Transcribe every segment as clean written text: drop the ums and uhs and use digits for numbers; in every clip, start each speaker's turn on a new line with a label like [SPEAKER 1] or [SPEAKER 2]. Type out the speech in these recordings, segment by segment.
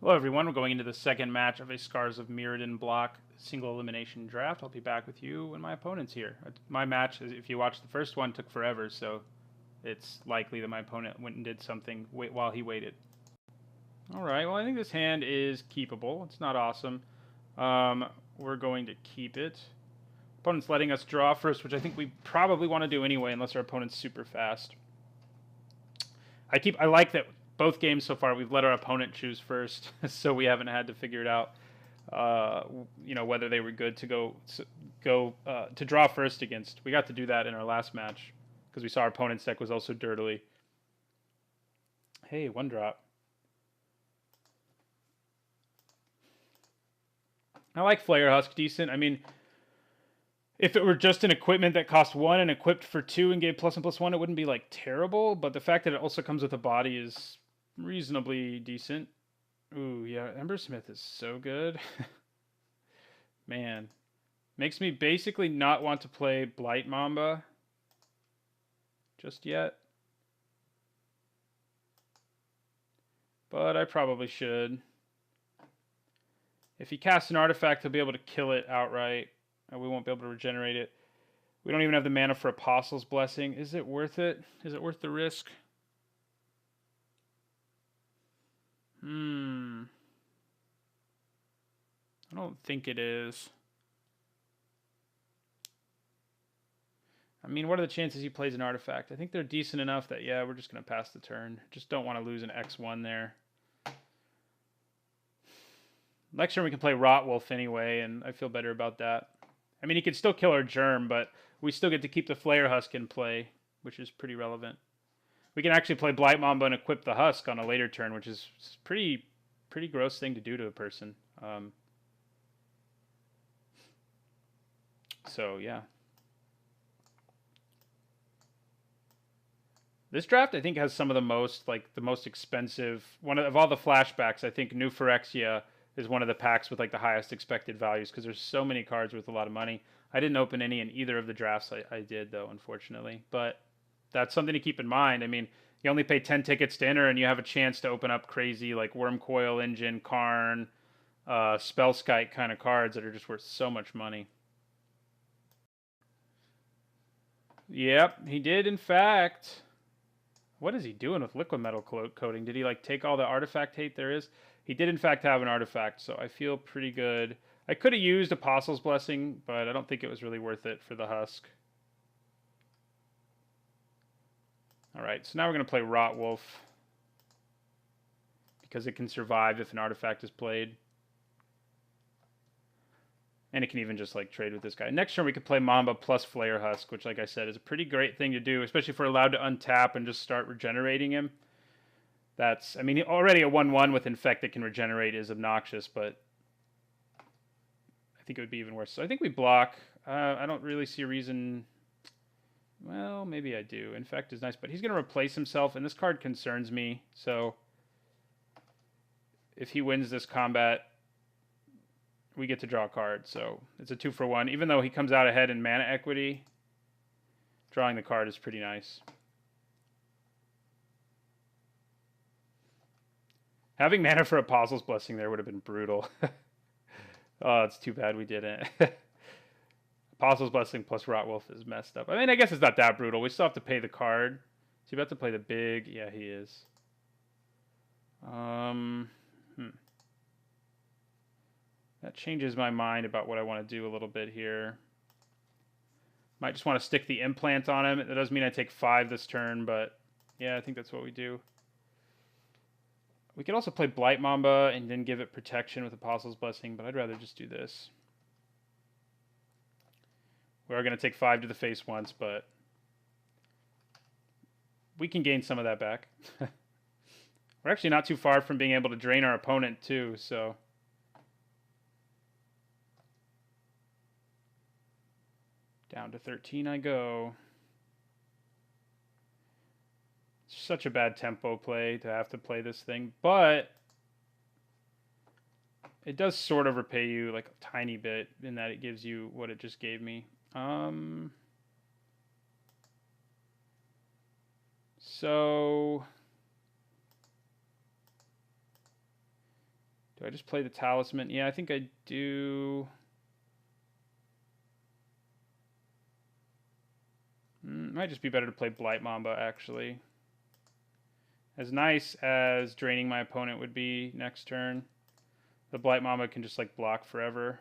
[SPEAKER 1] Hello everyone, we're going into the second match of a Scars of Mirrodin block single elimination draft. I'll be back with you when my opponent's here. My match, if you watched the first one, took forever, so it's likely that my opponent went and did something while he waited. Alright, well I think this hand is keepable. It's not awesome. We're going to keep it. Opponent's letting us draw first, which I think we probably want to do anyway, unless our opponent's super fast. I like that both games so far we've let our opponent choose first, so we haven't had to figure it out. Whether they were good to go to draw first against. We got to do that in our last match because we saw our opponent's deck was also dirtily. Hey, one drop. I like Flare Husk decent. I mean, if it were just an equipment that cost 1 and equipped for 2 and gave +1 +1, it wouldn't be like terrible. But the fact that it also comes with a body is reasonably decent. Ooh, yeah, Embersmith is so good. Man, makes me basically not want to play Blight Mamba just yet. But I probably should. If he casts an artifact, he'll be able to kill it outright. And we won't be able to regenerate it. We don't even have the mana for Apostle's Blessing. Is it worth it? Is it worth the risk? I don't think it is. I mean, what are the chances he plays an artifact? I think they're decent enough that, yeah, we're just going to pass the turn. Just don't want to lose an X1 there. Next turn we can play Rotwolf anyway, and I feel better about that. I mean, he could still kill our Germ, but we still get to keep the Flare Husk in play, which is pretty relevant. We can actually play Blight Mamba and equip the Husk on a later turn, which is pretty gross thing to do to a person. So, yeah. This draft, I think, has some of the most expensive of all the flashbacks. I think New Phyrexia is one of the packs with like the highest expected values because there's so many cards with a lot of money. I didn't open any in either of the drafts I did though, unfortunately. But that's something to keep in mind. I mean, you only pay 10 tickets to enter, and you have a chance to open up crazy like Wormcoil Engine, Karn, Spellskite kind of cards that are just worth so much money. Yep, he did in fact. What is he doing with liquid metal coating? Did he like take all the artifact hate there is? He did in fact have an artifact, so I feel pretty good. I could have used Apostle's Blessing, but I don't think it was really worth it for the Husk. Alright, so now we're going to play Rotwolf. Because it can survive if an artifact is played. And it can even just like trade with this guy. Next turn we could play Mamba plus Flare Husk, which like I said is a pretty great thing to do, especially if we're allowed to untap and just start regenerating him. That's, I mean, already a 1/1 with Infect that can regenerate is obnoxious, but I think it would be even worse. So I think we block. I don't really see a reason. Well, maybe I do. Infect is nice, but he's going to replace himself, and this card concerns me. So if he wins this combat, we get to draw a card. So it's a 2-for-1. Even though he comes out ahead in mana equity, drawing the card is pretty nice. Having mana for Apostle's Blessing there would have been brutal. Oh, it's too bad we didn't. Apostle's Blessing plus Rotwolf is messed up. I mean, I guess it's not that brutal. We still have to pay the card. Is he about to play the big? Yeah, he is. That changes my mind about what I want to do a little bit here. Might just want to stick the implant on him. That doesn't mean I take 5 this turn, but yeah, I think that's what we do. We could also play Blight Mamba and then give it protection with Apostle's Blessing, but I'd rather just do this. We are going to take 5 to the face once, but we can gain some of that back. We're actually not too far from being able to drain our opponent too, so... Down to 13 I go. Such a bad tempo play to have to play this thing, but it does sort of repay you like a tiny bit in that it gives you what it just gave me. So I just play the Talisman? Yeah, I think I do. Might just be better to play Blight Mamba, actually. As nice as draining my opponent would be next turn, the Blight Mamba can just like block forever.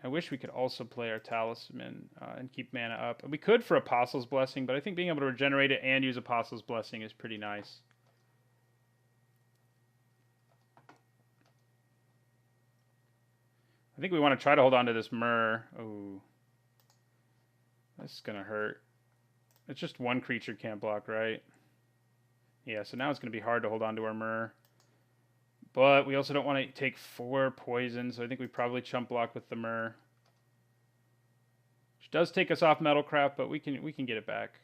[SPEAKER 1] I wish we could also play our Talisman and keep mana up. We could for Apostle's Blessing, but I think being able to regenerate it and use Apostle's Blessing is pretty nice. I think we want to try to hold on to this Myr. Oh, that's going to hurt. It's just one creature can't block, right? Yeah, so now it's going to be hard to hold on to our Myr. But we also don't want to take 4 poison, so I think we probably chump block with the Myr. Which does take us off Metalcraft, but we can get it back.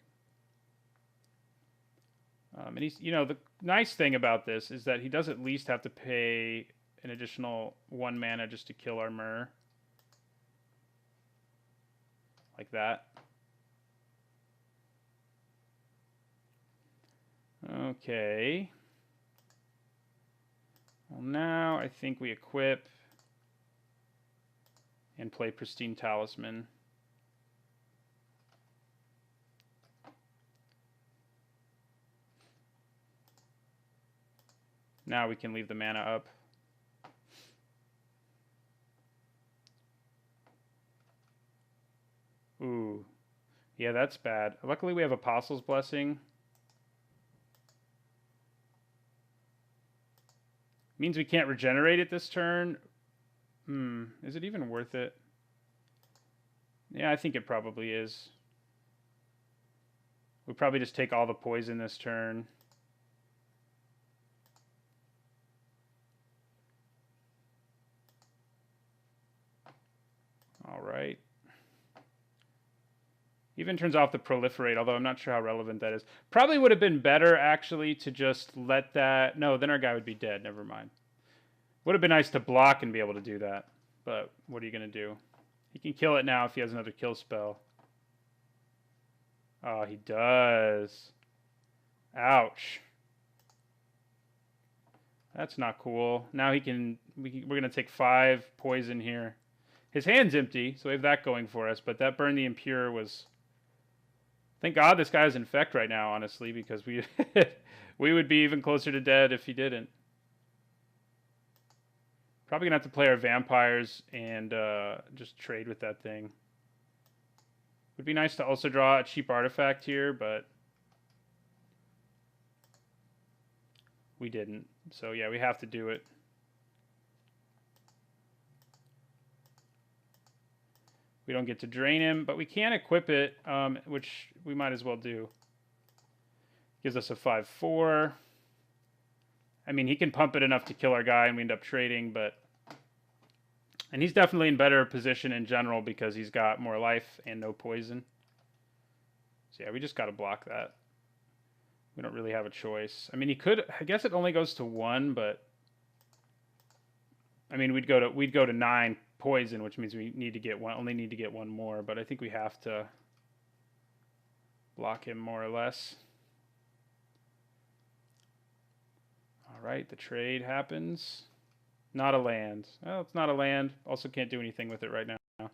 [SPEAKER 1] And he's, you know, the nice thing about this is that he does at least have to pay an additional 1 mana just to kill our Myr. Like that. Okay. Well, now I think we equip and play Pristine Talisman. Now we can leave the mana up. Ooh. Yeah, that's bad. Luckily we have Apostle's Blessing. Means we can't regenerate it this turn. Is it even worth it? Yeah, I think it probably is. We probably just take all the poison this turn. All right. Even turns off the proliferate, although I'm not sure how relevant that is. Probably would have been better, actually, to just let that... No, then our guy would be dead. Never mind. Would have been nice to block and be able to do that. But what are you going to do? He can kill it now if he has another kill spell. Oh, he does. Ouch. That's not cool. Now he can... We're going to take 5 poison here. His hand's empty, so we have that going for us. But that Burn the Impure was... Thank God this guy has Infect right now, honestly, because we we would be even closer to dead if he didn't. Probably going to have to play our vampires and just trade with that thing. Would be nice to also draw a cheap artifact here, but we didn't. So yeah, we have to do it. We don't get to drain him, but we can equip it, which we might as well do. Gives us a 5/4. I mean, he can pump it enough to kill our guy and we end up trading, but... And he's definitely in better position in general because he's got more life and no poison. So yeah, we just got to block that. We don't really have a choice. I mean, he could... I guess it only goes to 1, but... I mean, we'd go to 9 poison, which means we need to get only need to get 1 more, but I think we have to block him more or less. All right, the trade happens. Not a land. Oh, it's not a land. Also can't do anything with it right now. All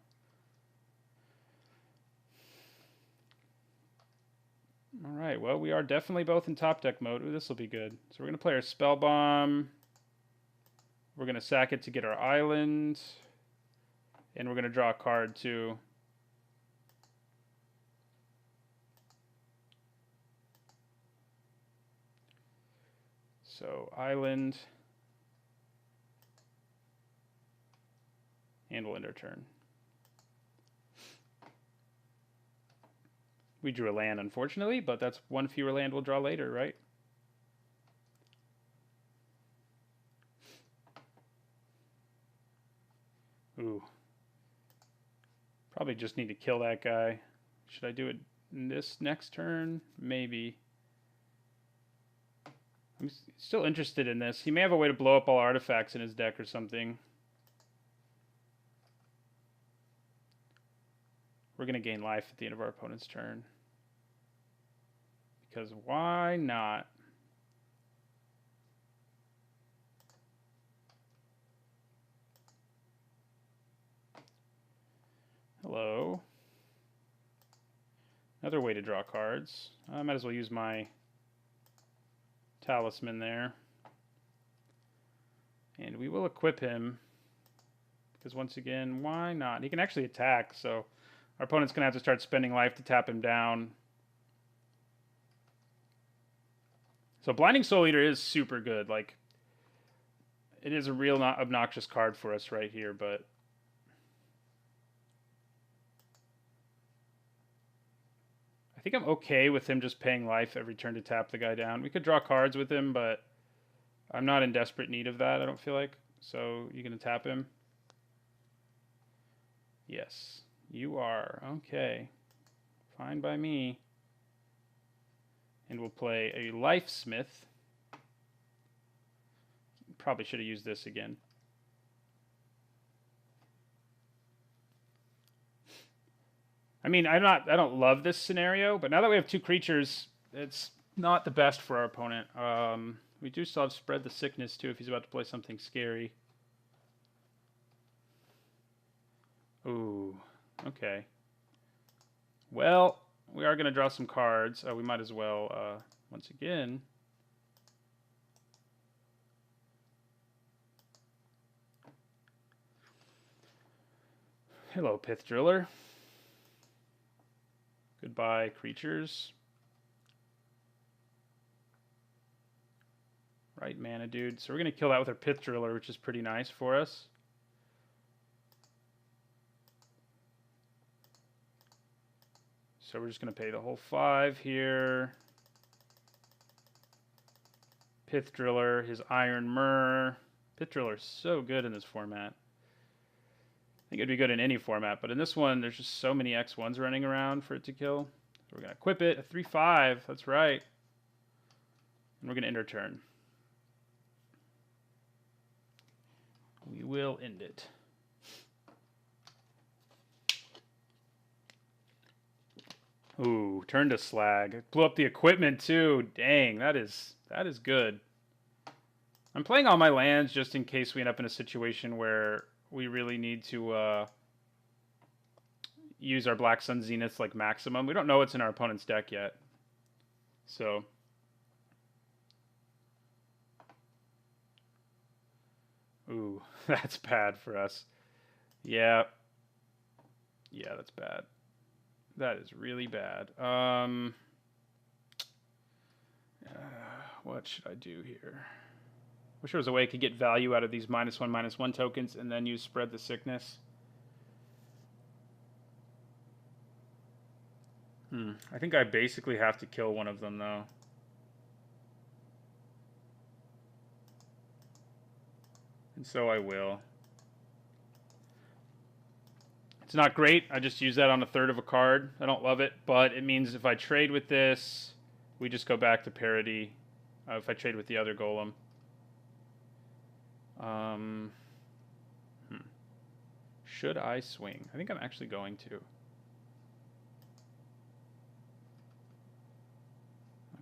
[SPEAKER 1] right, well, we are definitely both in top deck mode. Ooh, this will be good. So we're going to play our Spell Bomb. We're going to sack it to get our island. And we're going to draw a card, too. So, island. And we'll end our turn. We drew a land, unfortunately, but that's 1 fewer land we'll draw later, right? Ooh. Probably just need to kill that guy. Should I do it in this next turn? Maybe. I'm still interested in this. He may have a way to blow up all artifacts in his deck or something. We're going to gain life at the end of our opponent's turn. Because why not? Hello. Another way to draw cards. I might as well use my talisman there. And we will equip him. Because once again, why not? He can actually attack, so our opponent's going to have to start spending life to tap him down. So Blinding Soul Eater is super good. Like, it is a real obnoxious card for us right here, but I think I'm okay with him just paying life every turn to tap the guy down. We could draw cards with him, but I'm not in desperate need of that, I don't feel like. So you gonna tap him? Yes, you are. Okay. Fine by me. And we'll play a Life Smith. Probably should have used this again. I mean, I don't love this scenario, but now that we have two creatures, it's not the best for our opponent. We do still have Spread the Sickness too if he's about to play something scary. Ooh, okay. Well, we are going to draw some cards. We might as well, once again. Hello, Pith Driller. Goodbye, creatures. Right, mana, dude. So we're going to kill that with our Pith Driller, which is pretty nice for us. So we're just going to pay the whole 5 here. Pith Driller, his Iron Myrrh. Pith Driller is so good in this format. I think it'd be good in any format, but in this one, there's just so many X1s running around for it to kill. So we're going to equip it, a 3/5, that's right. And we're going to end our turn. We will end it. Ooh, turn to Slag. Blew up the equipment too. Dang, that is good. I'm playing all my lands just in case we end up in a situation where we really need to use our Black Sun Zenith like maximum. We don't know what's in our opponent's deck yet. So ooh, that's bad for us. Yeah. Yeah, that's bad. That is really bad. What should I do here? Wish there was a way I could get value out of these -1/-1 tokens and then use Spread the Sickness. I think I basically have to kill one of them, though. And so I will. It's not great. I just use that on a third of a card. I don't love it, but it means if I trade with this, we just go back to parity. If I trade with the other golem. Should I swing? I think I'm actually going to.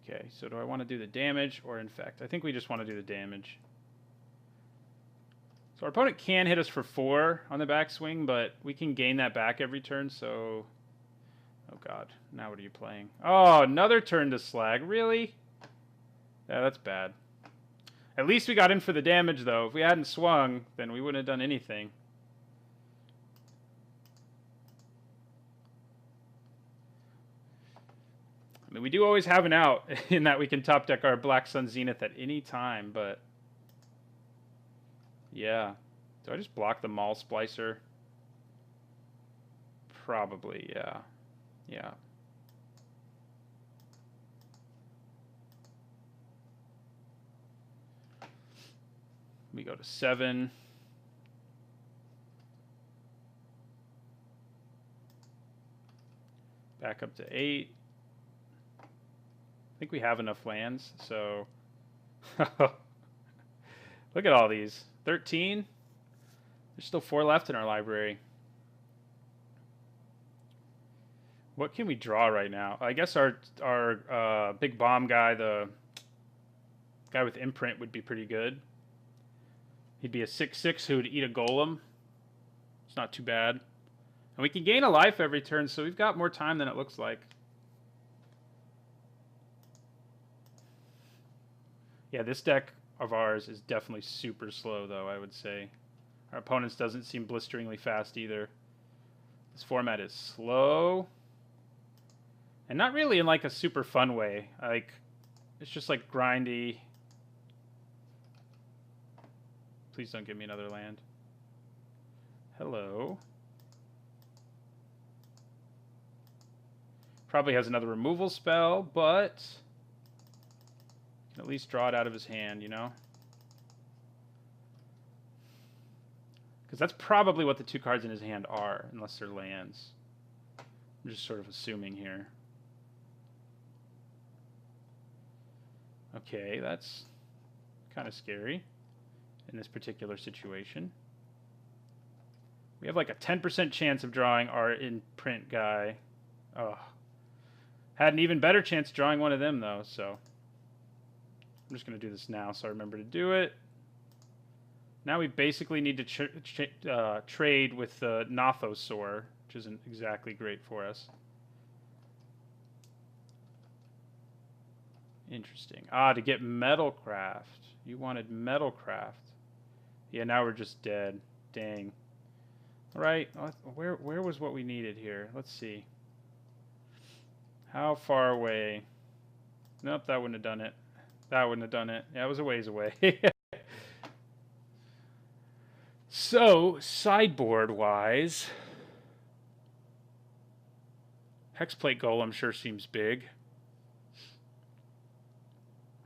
[SPEAKER 1] Okay, so do I want to do the damage or infect? I think we just want to do the damage. So our opponent can hit us for 4 on the backswing, but we can gain that back every turn, so... Oh god, now what are you playing? Oh, another turn to Slag, really? Yeah, that's bad. At least we got in for the damage, though. If we hadn't swung, then we wouldn't have done anything. I mean, we do always have an out in that we can top deck our Black Sun Zenith at any time, but... Yeah. Do I just block the Maul Splicer? Probably, yeah. Yeah. We go to 7. Back up to 8. I think we have enough lands, so... Look at all these. 13? There's still 4 left in our library. What can we draw right now? I guess our big bomb guy, the guy with imprint, would be pretty good. He'd be a 6/6 who would eat a golem. It's not too bad. And we can gain a life every turn, so we've got more time than it looks like. Yeah, this deck of ours is definitely super slow, though, I would say. Our opponent's doesn't seem blisteringly fast either. This format is slow. And not really in like a super fun way. Like, it's just like grindy. Please don't give me another land. Hello. Probably has another removal spell, but can at least draw it out of his hand, you know? Because that's probably what the two cards in his hand are, unless they're lands. I'm just sort of assuming here. Okay, that's kind of scary in this particular situation. We have like a 10% chance of drawing our in-print guy. Oh. Had an even better chance drawing one of them, though, so I'm just going to do this now so I remember to do it. Now we basically need to trade with the Nothosaur, which isn't exactly great for us. Interesting. Ah, to get Metalcraft. You wanted Metalcraft. Yeah, now we're just dead. Dang. All right. Where was what we needed here? Let's see. How far away? Nope, that wouldn't have done it. That wouldn't have done it. Yeah, it was a ways away. So, sideboard-wise, Hexplate Golem sure seems big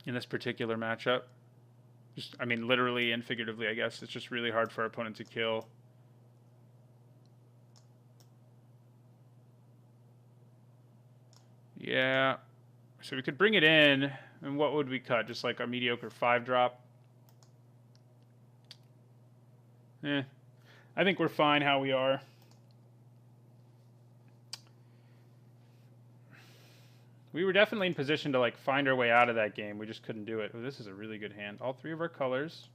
[SPEAKER 1] in this particular matchup. Just, I mean, literally and figuratively, I guess. It's just really hard for our opponent to kill. Yeah. So we could bring it in, and what would we cut? Just like a mediocre 5-drop? I think we're fine how we are. We were definitely in position to like find our way out of that game. We just couldn't do it. Oh, this is a really good hand. All 3 of our colors.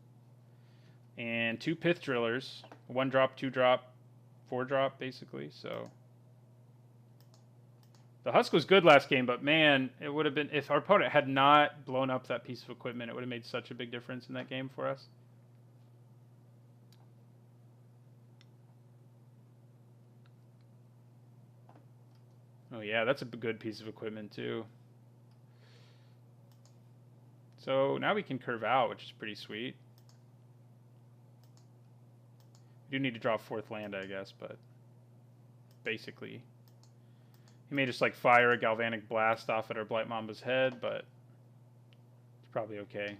[SPEAKER 1] And 2 Pith Drillers. 1-drop, 2-drop, 4-drop, basically. So the Husk was good last game, but man, it would have been, if our opponent had not blown up that piece of equipment, it would have made such a big difference in that game for us. Oh yeah, that's a good piece of equipment too. So now we can curve out, which is pretty sweet. We do need to draw a 4th land, I guess, but basically he may just like fire a Galvanic Blast off at our Blight Mamba's head, but it's probably okay.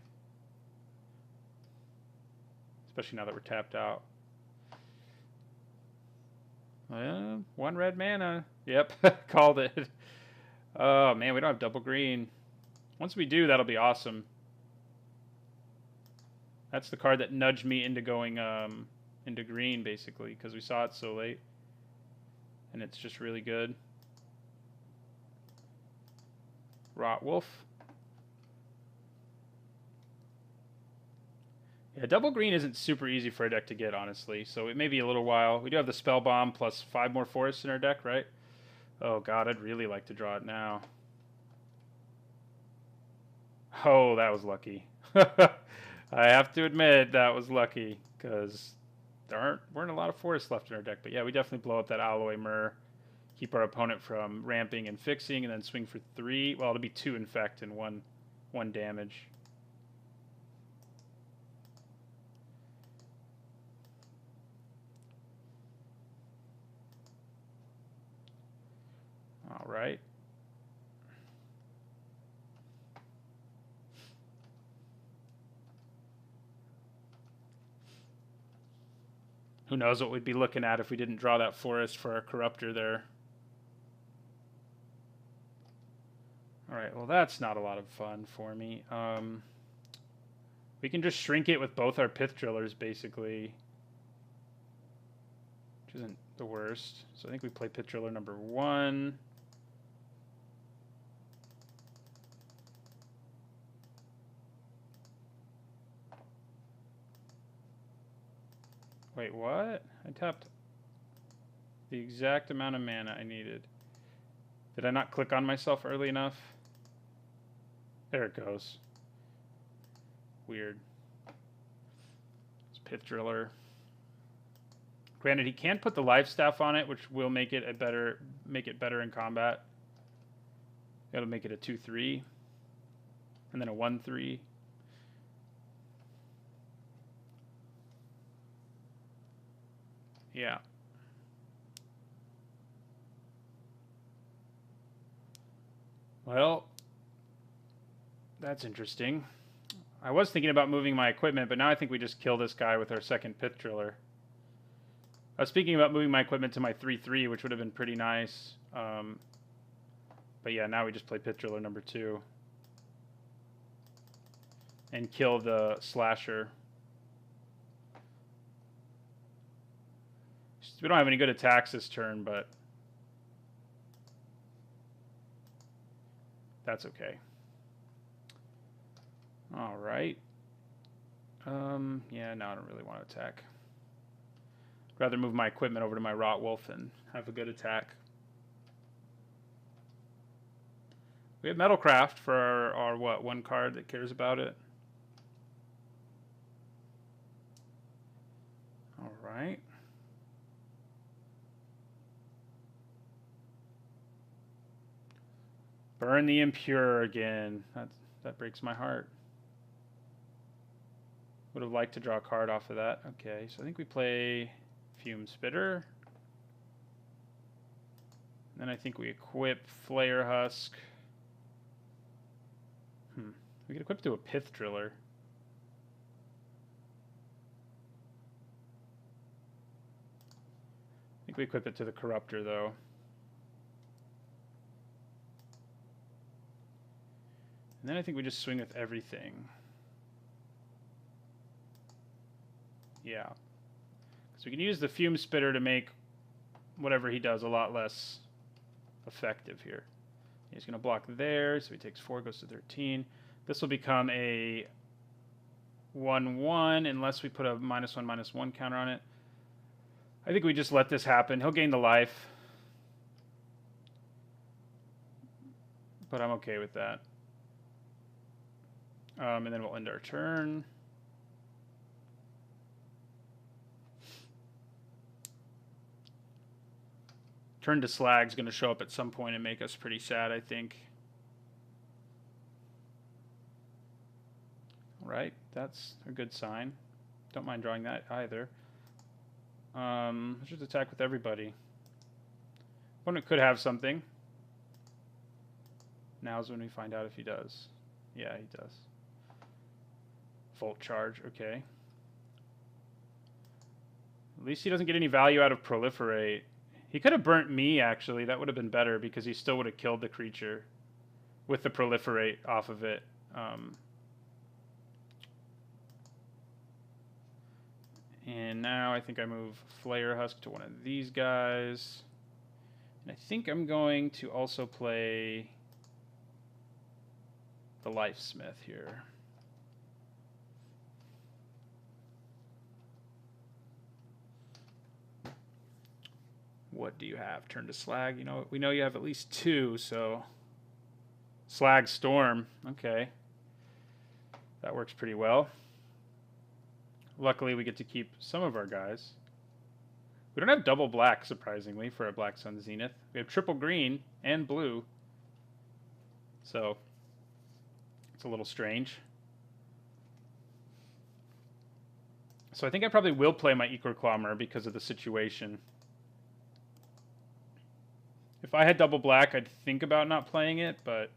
[SPEAKER 1] Especially now that we're tapped out. 1 red mana. Yep, called it. Oh man, we don't have double green. Once we do, that'll be awesome. That's the card that nudged me into going into green, basically, because we saw it so late. And it's just really good. Rot Wolf. Yeah, double green isn't super easy for a deck to get, honestly, so it may be a little while. We do have the Spell Bomb plus 5 more forests in our deck, right? Oh god, I'd really like to draw it now. Oh, that was lucky. I have to admit, that was lucky, because there weren't a lot of forests left in our deck. But yeah, we definitely blow up that Alloy Myr, keep our opponent from ramping and fixing, and then swing for 3. Well, it'll be 2 infect and 1 damage. All right. Who knows what we'd be looking at if we didn't draw that forest for our Corruptor there. All right, well, that's not a lot of fun for me. We can just shrink it with both our Pith Drillers, basically, which isn't the worst. So I think we play Pith Driller number 1. Wait, what? I tapped. The exact amount of mana I needed. Did I not click on myself early enough? There it goes. Weird. It's Pith Driller. Granted, he can put the life staff on it, which will make it better in combat. It'll make it a 2/3, and then a 1/3. Yeah. Well, that's interesting. I was thinking about moving my equipment, but now I think we just kill this guy with our second Pith Driller. I was speaking about moving my equipment to my 3/3, which would have been pretty nice. But yeah, now we just play Pith Driller number 2. And kill the slasher. We don't have any good attacks this turn, but that's okay. All right. Yeah, no, I don't really want to attack. I'd rather move my equipment over to my Rot Wolf and have a good attack. We have Metalcraft for our what, one card that cares about it. All right. Burn the Impure again. That breaks my heart. Would have liked to draw a card off of that. Okay, so I think we play Fume Spitter. Then I think we equip Flare Husk. We could equip to a Pith Driller. I think we equip it to the Corruptor, though. And then I think we just swing with everything. Yeah. So we can use the Fume Spitter to make whatever he does a lot less effective here. He's going to block there, so he takes 4, goes to 13. This will become a 1/1 unless we put a -1/-1 counter on it. I think we just let this happen. He'll gain the life. But I'm okay with that. And then we'll end our turn. Turn to Slag's going to show up at some point and make us pretty sad, I think. Right, that's a good sign. Don't mind drawing that either. Let's just attack with everybody. Opponent could have something. Now's when we find out if he does. Yeah, he does. Volt Charge, okay. At least he doesn't get any value out of Proliferate. He could have burnt me, actually. That would have been better because he still would have killed the creature with the Proliferate off of it. And now I think I move Flare Husk to one of these guys. And I think I'm going to also play the Life Smith here. What do you have? Turn to Slag. You know, we know you have at least 2, so Slag Storm. Okay. That works pretty well. Luckily, we get to keep some of our guys. We don't have double black, surprisingly, for a Black Sun Zenith. We have triple green and blue. So, it's a little strange. So I think I probably will play my Ecroclomber because of the situation. If I had double black, I'd think about not playing it, but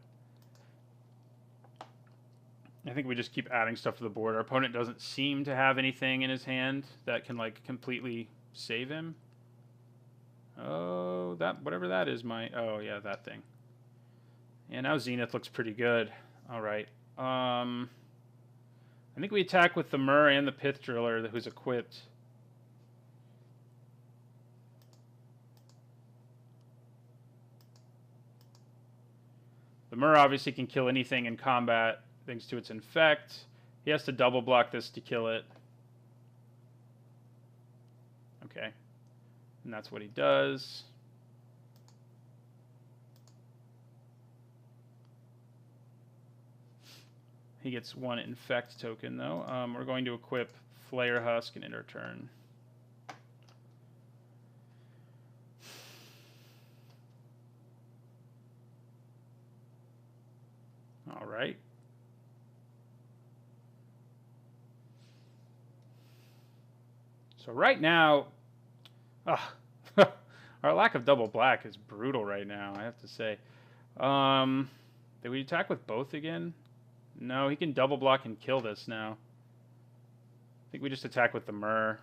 [SPEAKER 1] I think we just keep adding stuff to the board. Our opponent doesn't seem to have anything in his hand that can, like, completely save him. Oh, that, whatever that is, oh yeah, that thing. Yeah, now Zenith looks pretty good. All right. I think we attack with the Myr and the Pith Driller who's equipped. The Myr obviously can kill anything in combat thanks to its Infect. He has to double block this to kill it. Okay. And that's what he does. He gets 1 infect token, though. We're going to equip Flare Husk and end our turn. All right. So right now, our lack of double black is brutal right now, I have to say. Did we attack with both again? No, he can double block and kill this now. I think we just attack with the Mir.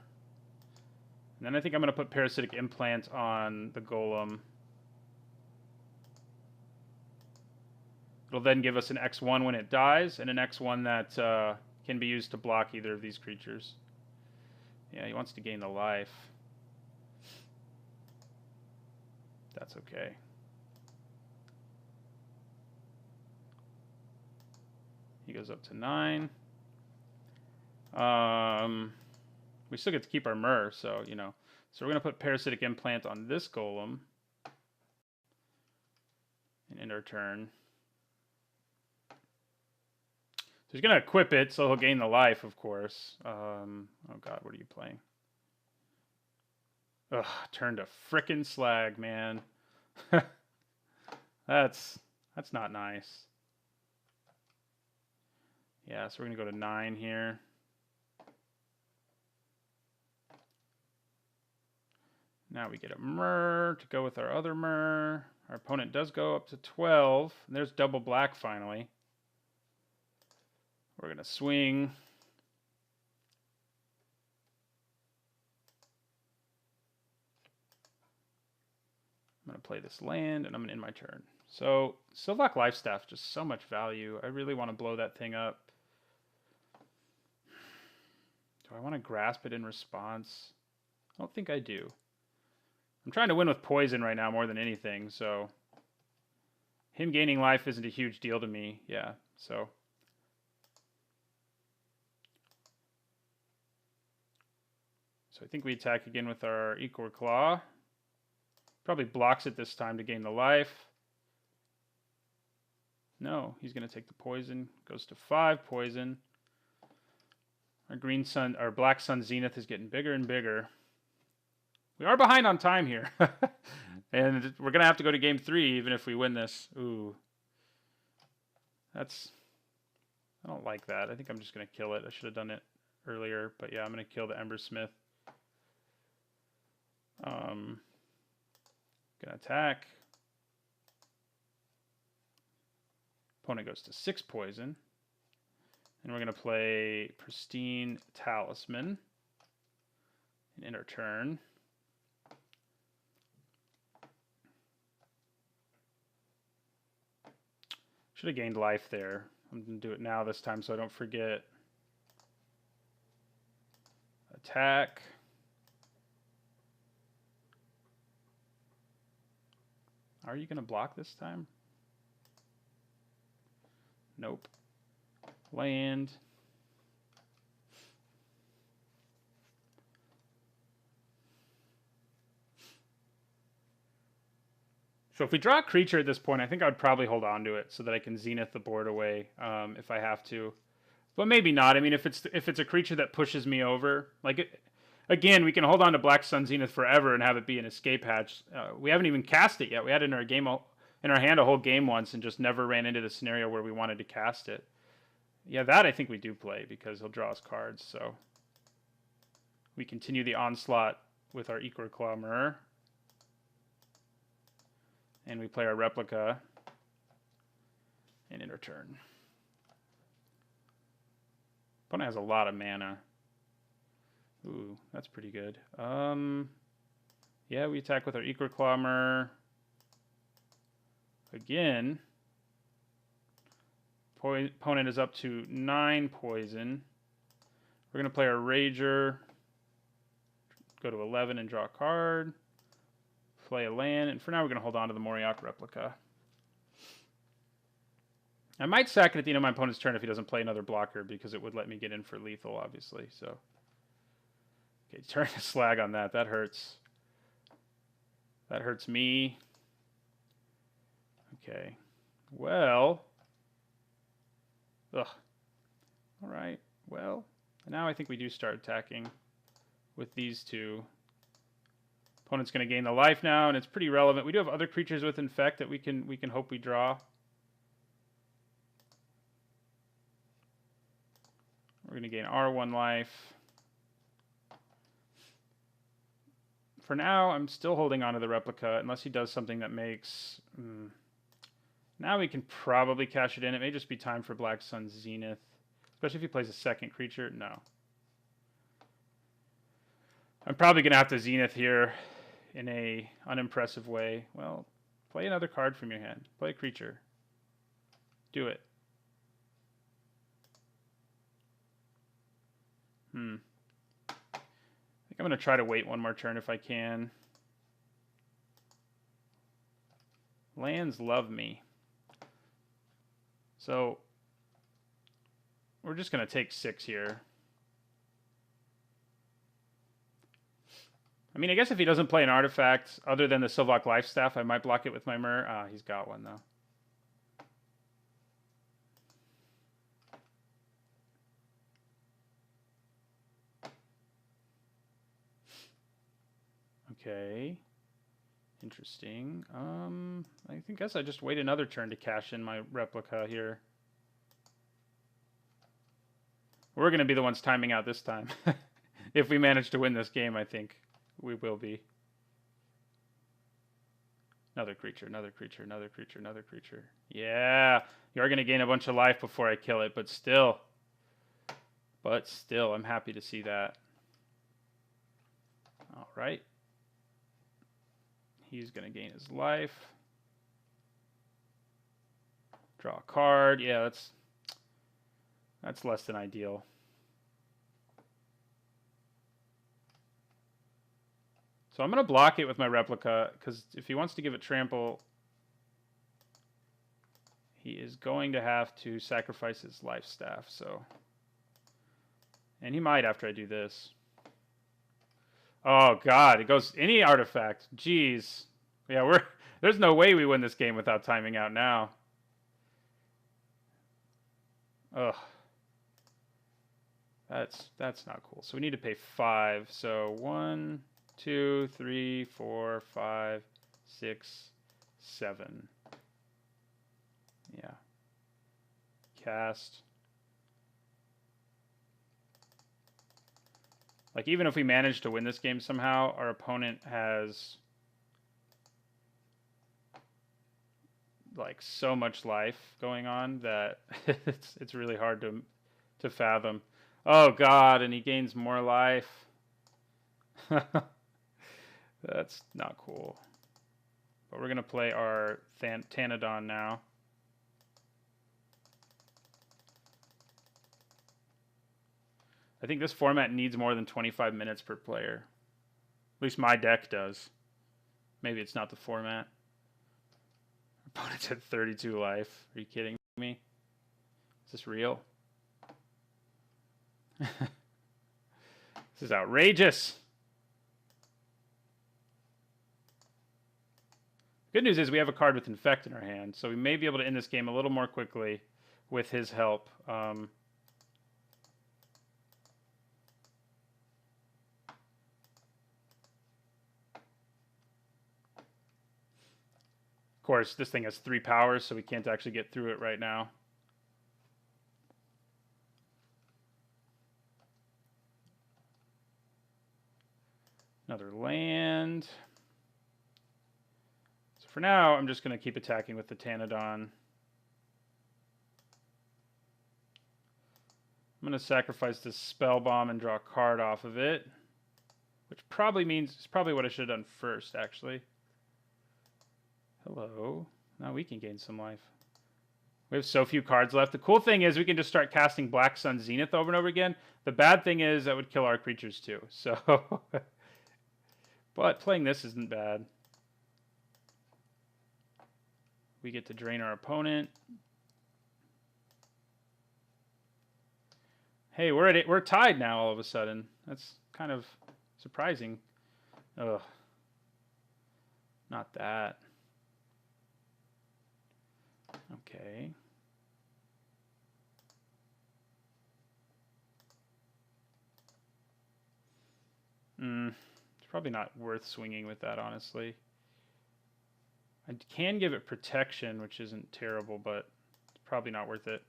[SPEAKER 1] And then I think I'm going to put Parasitic Implant on the Golem. It'll then give us an X1 when it dies, and an X1 that can be used to block either of these creatures. Yeah, he wants to gain the life. That's okay. He goes up to 9. We still get to keep our Mir, so, you know. So we're going to put Parasitic Implant on this Golem. And end our turn. So he's going to equip it, so he'll gain the life, of course. Oh god, what are you playing? Ugh, turn to frickin' Slag, man. That's not nice. Yeah, so we're going to go to 9 here. Now we get a Mir to go with our other Mir. Our opponent does go up to 12. And there's double black finally. We're going to swing. I'm going to play this land, and I'm going to end my turn. So, Sylvok Lifestaff, just so much value. I really want to blow that thing up. Do I want to grasp it in response? I don't think I do. I'm trying to win with poison right now more than anything, so him gaining life isn't a huge deal to me. Yeah, so I think we attack again with our Ichor Claw. Probably blocks it this time to gain the life. No, he's going to take the poison. Goes to 5 poison. Our green sun, our black sun zenith is getting bigger and bigger. We are behind on time here. And we're going to have to go to game 3 even if we win this. Ooh. I don't like that. I think I'm just going to kill it. I should have done it earlier. But yeah, I'm going to kill the Embersmith. Going to attack. Opponent goes to 6 poison. And we're going to play Pristine Talisman. And end our turn. Should have gained life there. I'm going to do it now this time so I don't forget. Attack. Are you going to block this time? Nope. Land. So if we draw a creature at this point, I think I would probably hold on to it so that I can Zenith the board away if I have to. But maybe not. I mean, if it's a creature that pushes me over, like again, we can hold on to Black Sun Zenith forever and have it be an escape hatch. We haven't even cast it yet. We had it in our hand a whole game once and just never ran into the scenario where we wanted to cast it. Yeah, that I think we do play because he'll draw us cards. So we continue the onslaught with our Ichor Claw Mirror. And we play our replica and end our turn. Opponent has a lot of mana. Ooh, that's pretty good. Yeah, we attack with our Ichor Claw Mirror. Again. Opponent is up to 9 poison. We're going to play our Rager. Go to 11 and draw a card. Play a land, and for now we're going to hold on to the Moriok replica. I might sack it at the end of my opponent's turn if he doesn't play another blocker because it would let me get in for lethal, obviously. So, okay, turn to Slag on that. That hurts. That hurts me. Okay. Well. Ugh. All right. Well, now I think we do start attacking with these two. Opponent's going to gain the life now, and it's pretty relevant. We do have other creatures with Infect that we can hope we draw. We're going to gain our 1 life. For now, I'm still holding on to the Replica, unless he does something that makes... Now we can probably cash it in. It may just be time for Black Sun Zenith. Especially if he plays a second creature. No. I'm probably going to have to Zenith here in a unimpressive way. Well, play another card from your hand. Play a creature. Do it. I think I'm going to try to wait one more turn if I can. Lands love me. So we're just going to take 6 here. I mean, I guess if he doesn't play an artifact other than the Sylvok Lifestaff, I might block it with my Mir. Ah, he's got one, though. Okay. Interesting. I guess I just wait another turn to cash in my Replica here. We're going to be the ones timing out this time. If we manage to win this game, I think we will be. Another creature, another creature, another creature, another creature. Yeah, you are going to gain a bunch of life before I kill it, but still, I'm happy to see that. All right. He's going to gain his life. Draw a card. Yeah, that's less than ideal. So I'm going to block it with my Replica, because if he wants to give it trample, he is going to have to sacrifice his life staff. So, and he might after I do this. Oh God, it goes any artifact. Jeez. Yeah, there's no way we win this game without timing out now. Ugh. That's not cool. So we need to pay 5. So 1, 2, 3, 4, 5, 6, 7. Yeah. Cast. Like, even if we manage to win this game somehow, our opponent has like so much life going on that it's really hard to fathom. Oh God, and he gains more life. That's not cool. But we're gonna play our Tanadon now. I think this format needs more than 25 minutes per player. At least my deck does. Maybe it's not the format. Opponent's at 32 life. Are you kidding me? Is this real? This is outrageous. Good news is we have a card with Infect in our hand, so we may be able to end this game a little more quickly with his help. Of course, this thing has 3 powers, so we can't actually get through it right now. Another land. So for now, I'm just going to keep attacking with the Tanadon. I'm going to sacrifice this Spell Bomb and draw a card off of it, which probably means it's probably what I should have done first, actually. Hello. Now we can gain some life. We have so few cards left. The cool thing is we can just start casting Black Sun Zenith over and over again. The bad thing is that would kill our creatures too. So, but playing this isn't bad. We get to drain our opponent. Hey, we're tied now all of a sudden. That's kind of surprising. Ugh. Not that. Okay. It's probably not worth swinging with that, honestly. I can give it protection, which isn't terrible, but it's probably not worth it.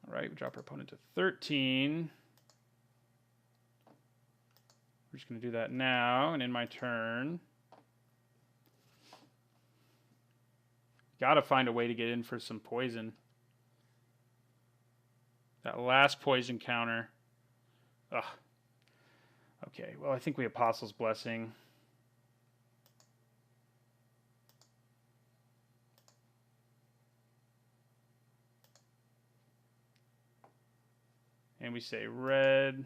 [SPEAKER 1] All right, we drop our opponent to 13. We're just going to do that now, and in my turn, got to find a way to get in for some poison. That last poison counter. Ugh. Okay, well, I think we Apostle's Blessing. And we say red.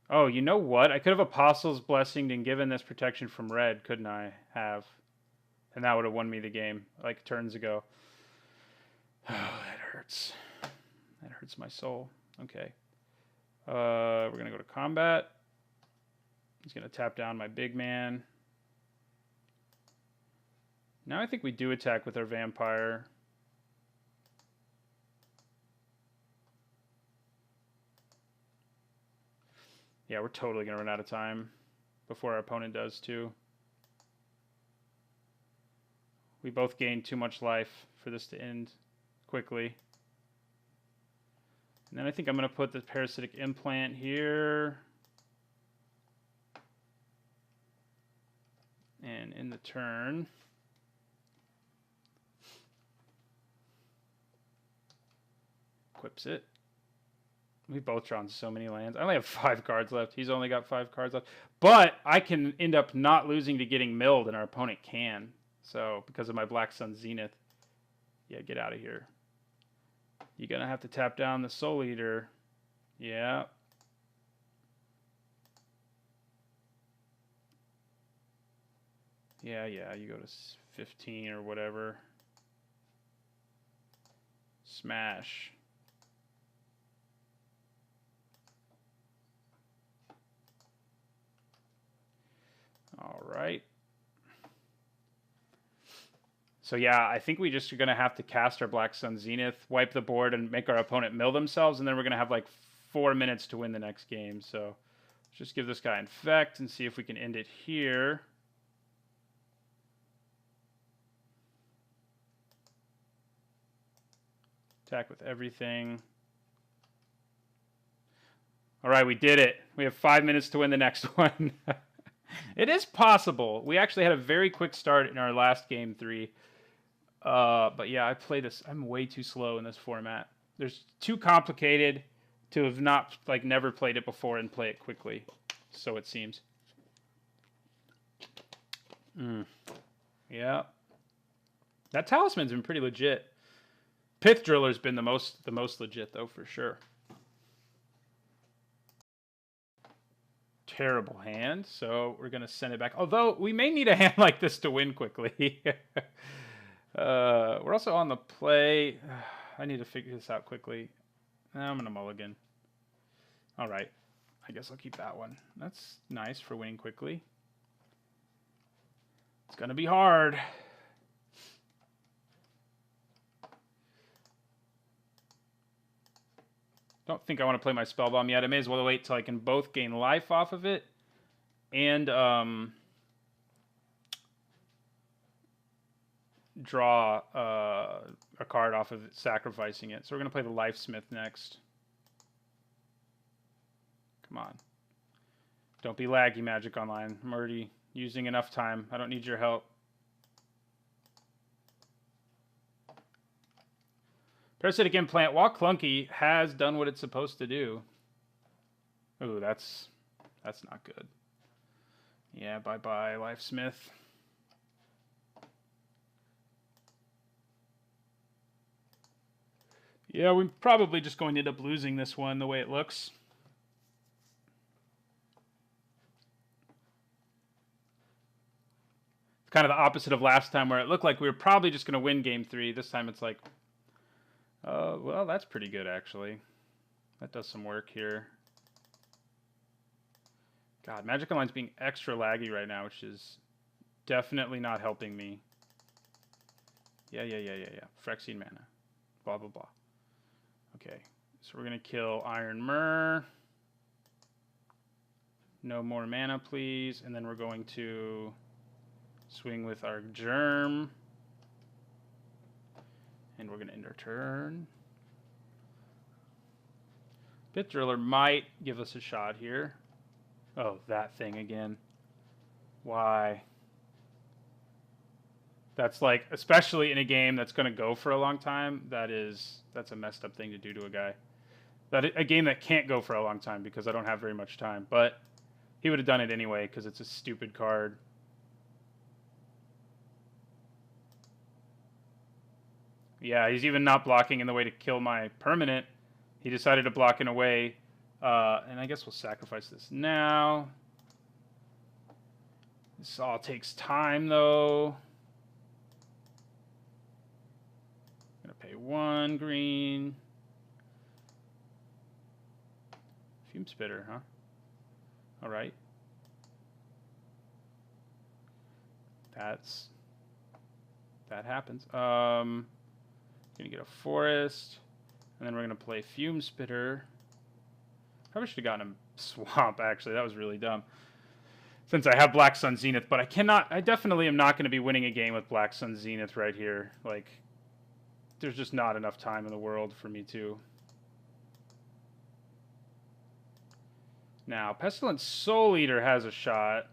[SPEAKER 1] Oh, you know what? I could have Apostle's Blessing and given this protection from red, couldn't I have? And that would have won me the game, like turns ago. Oh, that hurts. That hurts my soul. Okay. We're going to go to combat. He's going to tap down my big man. Now I think we do attack with our vampire. Yeah, we're totally going to run out of time before our opponent does too. We both gain too much life for this to end quickly. And then I think I'm going to put the parasitic implant here. And in the turn, equips it. We've both drawn so many lands. I only have 5 cards left. He's only got 5 cards left. But I can end up not losing to getting milled, and our opponent can. So, because of my Black Sun Zenith. Yeah, get out of here. You're going to have to tap down the Soul Eater. Yeah. Yeah, you go to 15 or whatever. Smash. All right. So yeah, I think we just are going to have to cast our Black Sun Zenith, wipe the board, and make our opponent mill themselves, and then we're going to have like 4 minutes to win the next game. So let's just give this guy Infect and see if we can end it here. Attack with everything. All right, we did it. We have 5 minutes to win the next one. It is possible. We actually had a very quick start in our last game 3. But yeah, I play this. I'm way too slow in this format. There's too complicated to have not, like, never played it before and play it quickly. So it seems. Yeah. That talisman's been pretty legit. Pith Driller's been the most legit though, for sure. Terrible hand, so we're gonna send it back. Although we may need a hand like this to win quickly. We're also on the play. I need to figure this out quickly. I'm gonna mulligan. All right, I guess I'll keep that one. That's nice for winning quickly. It's gonna be hard. Don't think I want to play my spell bomb yet. I may as well wait till I can both gain life off of it and draw a card off of it, sacrificing it. So we're going to play the Lifesmith next. Come on. Don't be laggy, Magic Online. I'm already using enough time. I don't need your help. Parasitic Implant, while clunky, has done what it's supposed to do. Ooh, that's not good. Yeah, bye-bye, Lifesmith. Yeah, we're probably just going to end up losing this one the way it looks. It's kind of the opposite of last time where it looked like we were probably just going to win game 3. This time it's like, well, that's pretty good, actually. That does some work here. God, Magic Online's being extra laggy right now, which is definitely not helping me. Yeah. Phyrexian mana. Blah, blah, blah. Okay, so we're going to kill Iron Myr. No more mana, please. And then we're going to swing with our Germ. And we're going to end our turn. Pit Driller might give us a shot here. Oh, that thing again. Why? That's like, especially in a game that's going to go for a long time, that's a messed up thing to do to a guy. A game that can't go for a long time because I don't have very much time. But he would have done it anyway because it's a stupid card. Yeah, he's even not blocking in the way to kill my permanent. He decided to block in a way, and I guess we'll sacrifice this now. This all takes time, though. I'm going to pay 1 green. Fume Spitter, huh? All right. That happens. Gonna get a forest, and then we're gonna play Fume Spitter. Probably should have gotten a swamp. Actually, that was really dumb. Since I have Black Sun Zenith, but I definitely am not going to be winning a game with Black Sun Zenith right here. Like, there's just not enough time in the world for me to. Now, Pestilent Soul Eater has a shot.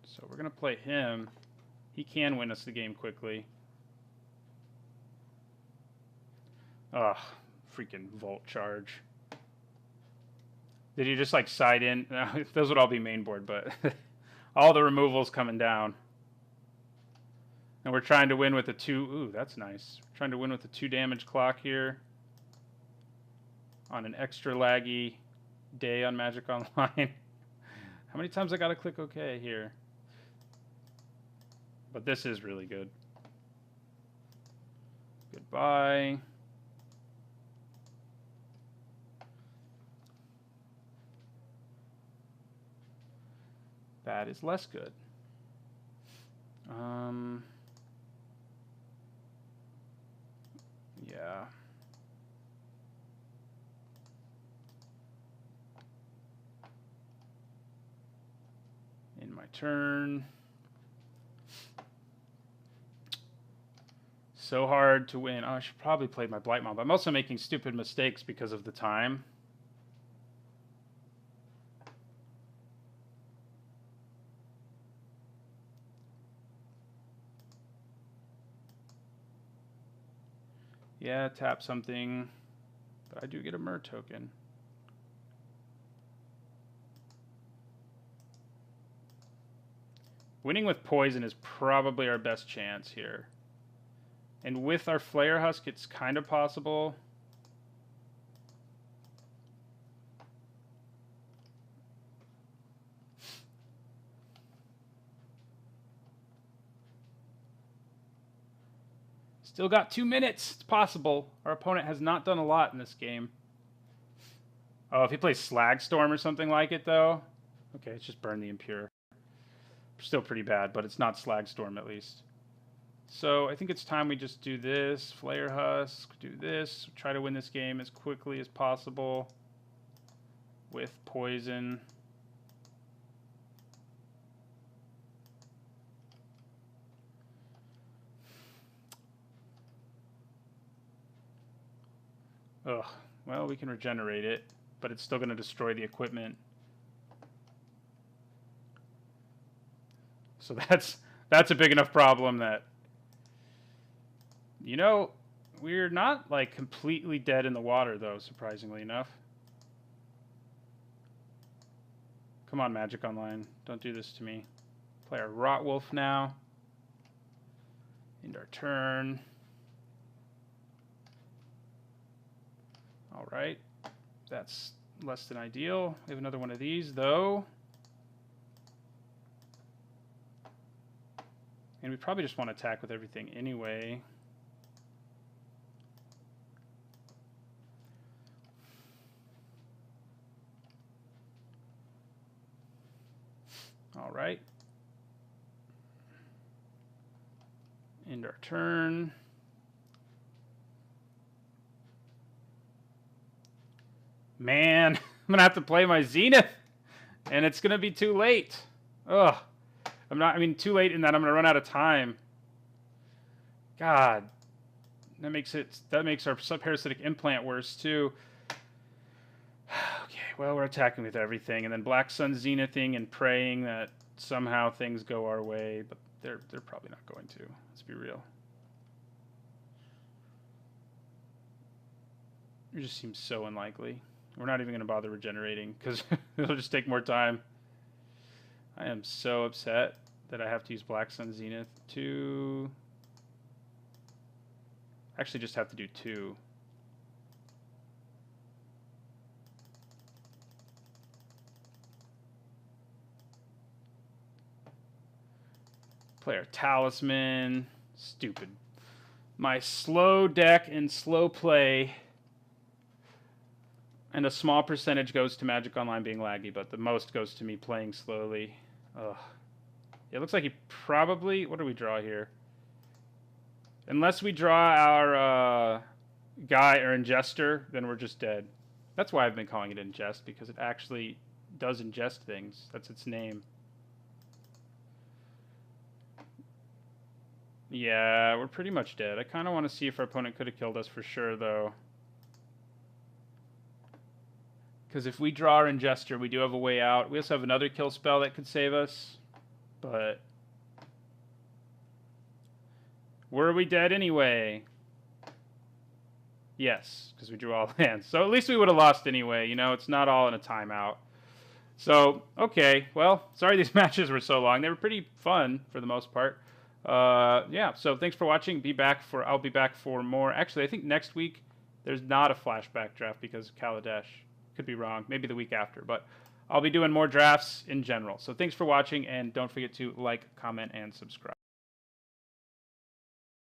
[SPEAKER 1] So we're going to play him. He can win us the game quickly. Ugh, freaking Volt Charge. Did he just like side in? Those would all be main board, but all the removals coming down. And we're trying to win with a 2. Ooh, that's nice. We're trying to win with a 2 damage clock here. On an extra laggy day on Magic Online. How many times I gotta click OK here? But this is really good. Goodbye. That is less good. Yeah. In my turn. So hard to win. Oh, I should probably play my Blight Mob. I'm also making stupid mistakes because of the time. Yeah, tap something, but I do get a Myr token. Winning with poison is probably our best chance here. And with our Flare Husk, it's kind of possible. Still got 2 minutes. It's possible. Our opponent has not done a lot in this game. Oh, if he plays Slag Storm or something like it, though. Okay, it's just Burn the Impure. Still pretty bad, but it's not Slag Storm at least. So I think it's time we just do this. Flare Husk, do this. Try to win this game as quickly as possible with poison. Ugh. Well, we can regenerate it, but it's still going to destroy the equipment. So that's a big enough problem that, you know, we're not like completely dead in the water though, surprisingly enough. Come on, Magic Online. Don't do this to me. Play our Rotwolf now. End our turn. All right. That's less than ideal. We have another one of these, though. And we probably just want to attack with everything anyway. All right. End our turn. Man, I'm going to have to play my Zenith. And it's going to be too late. Ugh. Too late in that I'm going to run out of time. God. That makes our subparasitic implant worse, too. Okay, well, we're attacking with everything. And then Black Sun Zenithing and praying that somehow things go our way. But they're probably not going to. Let's be real. It just seems so unlikely. We're not even going to bother regenerating because it'll just take more time. I am so upset that I have to use Black Sun Zenith to... Actually just have to do 2. Player Talisman. Stupid. My slow deck and slow play... And a small percentage goes to Magic Online being laggy, but the most goes to me playing slowly. Ugh. It looks like he probably... What do we draw here? Unless we draw our guy or ingester, then we're just dead. That's why I've been calling it ingest, because it actually does ingest things. That's its name. Yeah, we're pretty much dead. I kind of want to see if our opponent could have killed us for sure, though. Because if we draw our ingester, we do have a way out. We also have another kill spell that could save us. But... were we dead anyway? Yes, because we drew all hands. So at least we would have lost anyway. You know, it's not all in a timeout. So, okay. Well, sorry these matches were so long. They were pretty fun for the most part. Yeah, so thanks for watching. I'll be back for more. Actually, I think next week there's not a flashback draft because of Kaladesh. Could be wrong. Maybe the week after. But I'll be doing more drafts in general. So thanks for watching, and don't forget to like, comment, and subscribe.